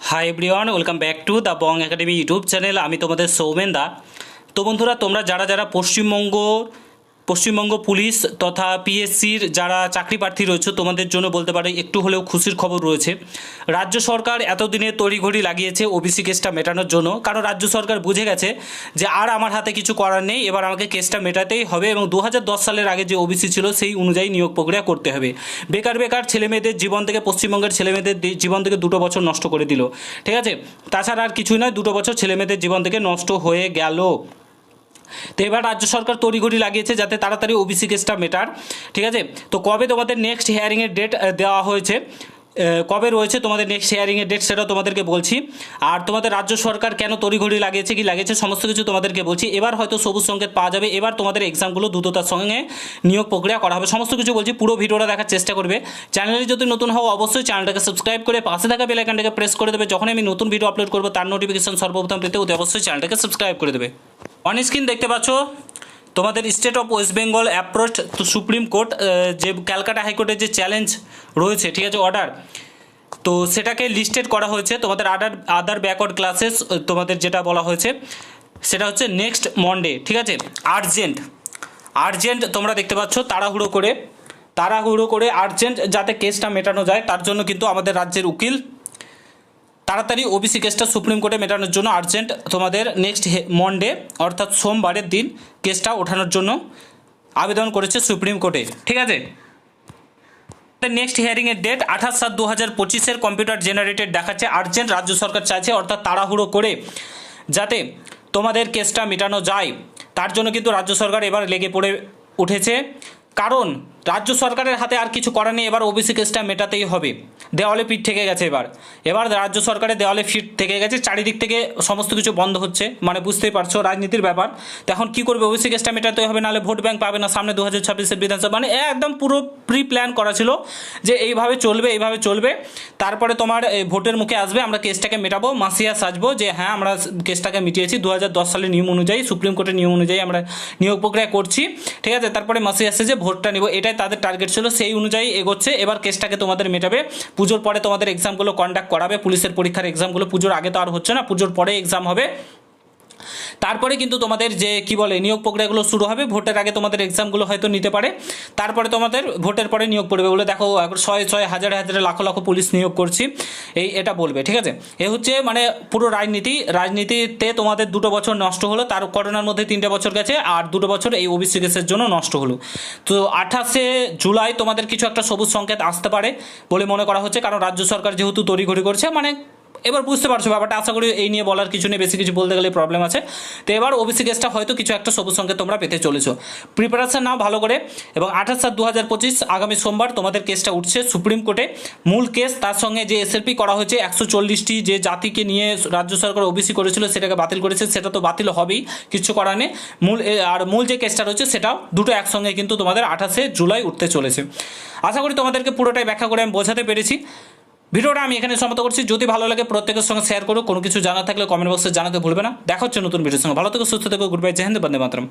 Hi everyone, welcome back to the Bong academy YouTube channel. আমি তোমাদের সৌমেন দা। তো বন্ধুরা, তোমরা যারা পশ্চিমবঙ্গ পুলিশ তথা পিএসসির যারা চাকরি প্রার্থী রয়েছে, তোমাদের জন্য বলতে পারে একটু হলেও খুশির খবর রয়েছে। রাজ্য সরকার এতদিনে তড়িঘড়ি লাগিয়েছে ওবিসি কেসটা মেটানোর জন্য, কারণ রাজ্য সরকার বুঝে গেছে যে আর আমার হাতে কিছু করার নেই, এবার আমাকে কেসটা মেটাতেই হবে এবং 2010 সালের আগে যে ওবিসি ছিল সেই অনুযায়ী নিয়োগ প্রক্রিয়া করতে হবে। বেকার ছেলেমেয়েদের জীবন থেকে, পশ্চিমবঙ্গের ছেলেমেয়েদের জীবন থেকে 2 বছর নষ্ট করে দিল। ঠিক আছে, তাছাড়া আর কিছুই নয়, 2 বছর ছেলেমেয়েদের জীবন থেকে নষ্ট হয়ে গেল। তো এবার রাজ্য সরকার তড়িঘড়ি লাগিয়েছে যাতে তাড়াতাড়ি ওবিসি কেসটা মেটার। ঠিক আছে, তো কবে তোমাদের নেক্সট হিয়ারিংয়ের ডেট দেওয়া হয়েছে, কবে রয়েছে তোমাদের নেক্সট হিয়ারিংয়ের ডেট, সেটা তোমাদেরকে বলছি। আর তোমাদের রাজ্য সরকার কেন তড়িঘড়ি লাগিয়েছে, কি লাগিয়েছে, সমস্ত কিছু তোমাদেরকে বলছি। এবার হয়তো সবুজ সংকেত পাওয়া যাবে, এবার তোমাদের এক্সামগুলো দ্রুততার সঙ্গে নিয়োগ প্রক্রিয়া করা হবে। সমস্ত কিছু বলছি, পুরো ভিডিওটা দেখার চেষ্টা করবে। চ্যানেলে যদি নতুন হও অবশ্যই চ্যানেলটাকে সাবস্ক্রাইব করে পাশে থাকা বেল আইকনটাকে প্রেস করে দেবে। যখন আমি নতুন ভিডিও আপলোড করবো তার নোটিফিকেশন সর্বপ্রথম পেতে অবশ্যই চ্যানেলটাকে সাবস্ক্রাইব করে দেবে। অন স্ক্রিন দেখতে পাচ্ছ তোমাদের state of West Bengal approach to supreme court, যে ক্যালকাটা হাইকোর্টের যে চ্যালেঞ্জ রয়েছে, ঠিক আছে, অর্ডার, তো সেটাকে লিস্টেড করা হয়েছে। তোমাদের আদার ব্যাকওয়ার্ড ক্লাসেস তোমাদের যেটা বলা হয়েছে সেটা হচ্ছে নেক্সট মন্ডে। ঠিক আছে, আর্জেন্ট তোমরা দেখতে পাচ্ছ, তাড়াহুড়ো করে আর্জেন্ট যাতে কেসটা মেটানো যায়, তার জন্য কিন্তু আমাদের রাজ্যের উকিল তাড়াতাড়ি ওবিসি কেসটা সুপ্রিম কোর্টে মেটানোর জন্য আর্জেন্ট তোমাদের নেক্সট মন্ডে অর্থাৎ সোমবারের দিন কেসটা ওঠানোর জন্য আবেদন করেছে সুপ্রিম কোর্টে। ঠিক আছে, নেক্সট হিয়ারিংয়ের ডেট 28/7/2025 কম্পিউটার জেনারেটেড দেখাচ্ছে। আর্জেন্ট রাজ্য সরকার চাইছে, অর্থাৎ তাড়াহুড়ো করে যাতে তোমাদের কেসটা মেটানো যায়, তার জন্য কিন্তু রাজ্য সরকার এবার লেগে পড়ে উঠেছে। কারণ রাজ্য সরকারের হাতে আর কিছু করার নেই, এবার ওবিসি কেসটা মেটাতেই হবে। দেওয়ালে পিঠ থেকে গেছে, এবার রাজ্য সরকারের দেওয়ালে পিঠ থেকে গেছে, চারিদিক থেকে সমস্ত কিছু বন্ধ হচ্ছে, মানে বুঝতেই পারছো রাজনীতির ব্যাপার। তো এখন কী করবে, ওবিসি কেসটা মেটাতে হবে, নাহলে ভোট ব্যাংক পাবে না সামনে 2026-এর বিধানসভা। মানে একদম পুরো প্রি প্ল্যান করা ছিল যে এইভাবে চলবে, তারপরে তোমার ভোটের মুখে আসবে, আমরা কেসটাকে মেটাবো, মাসিয়া সাজবো যে হ্যাঁ আমরা কেসটাকে মিটিয়েছি, 2010 সালের নিয়ম অনুযায়ী, সুপ্রিম কোর্টের নিয়ম অনুযায়ী আমরা নিয়োগ প্রক্রিয়া করছি। ঠিক আছে, তারপরে মাসিয়া আসছে যে ভোটটা নিব, এটাই তাদের টার্গেট ছিল, সেই অনুযায়ী এগোচ্ছে। এবার কেসটাকে তোমাদের মেটাবে, পুজোর পরে তোমাদের এক্সামগুলো কন্ডাক্ট করাবে, পুলিশের পরীক্ষার এক্সামগুলো পুজোর আগে তো আর হচ্ছে না, পুজোর পরে এক্সাম হবে। তারপরে কিন্তু তোমাদের যে কি বলে নিয়োগ প্রক্রিয়াগুলো শুরু হবে, ভোটের আগে তোমাদের এক্সামগুলো হয়তো নিতে পারে, তারপরে তোমাদের ভোটের পরে নিয়োগ পড়বে বলে দেখো শয়ে হাজারে লাখো পুলিশ নিয়োগ করছি, এটা বলবে। ঠিক আছে, এ হচ্ছে মানে পুরো রাজনীতিতে তোমাদের 2 বছর নষ্ট হলো, তার করোনার মধ্যে 3 বছর গেছে, আর 2 বছর এই ওবিসি কেসের জন্য নষ্ট হলো। তো 28শে জুলাই তোমাদের কিছু একটা সবুজ সংকেত আসতে পারে বলে মনে করা হচ্ছে, কারণ রাজ্য সরকার যেহেতু তড়িঘড়ি করছে, মানে এবার বুঝতে পারছো ব্যাপারটা। আশা করি এই নিয়ে বলার কিছু নেই, বেশি কিছু বলতে গেলে প্রবলেম আছে। তো এবার ওবিসি কেসটা হয়তো কিছু একটা সবুজ সংকেত তোমরা পেতে চলেছো, প্রিপারেশন নাও ভালো করে। এবং 28/7/2025 আগামী সোমবার তোমাদের কেসটা উঠছে সুপ্রিম কোর্টে, মূল কেস, তার সঙ্গে যে এসএলপি করা হয়েছে 140টি যে জাতিকে নিয়ে রাজ্য সরকার ওবিসি করেছিল সেটাকে বাতিল করেছে, সেটা তো বাতিল হবেই, কিছু করার নেই। মূল যে কেসটা রয়েছে সেটাও দুটো একসঙ্গে কিন্তু তোমাদের 28শে জুলাই উঠতে চলেছে। আশা করি তোমাদেরকে পুরোটাই ব্যাখ্যা করে আমি বোঝাতে পেরেছি। ভিডিওটা আমি এখানে সমাপ্ত করছি। যদি ভালো লাগে প্রত্যেকের সঙ্গে শেয়ার করো, কোনো কিছু জানা থাকলে কমেন্ট বক্সে জানাতে ভুলবে না। দেখা হচ্ছে নতুন ভিডিওর সঙ্গে। ভালো থেকো, সুস্থ থেকো, গুড বাই, জয় হিন্দ, বন্দে মাতরম।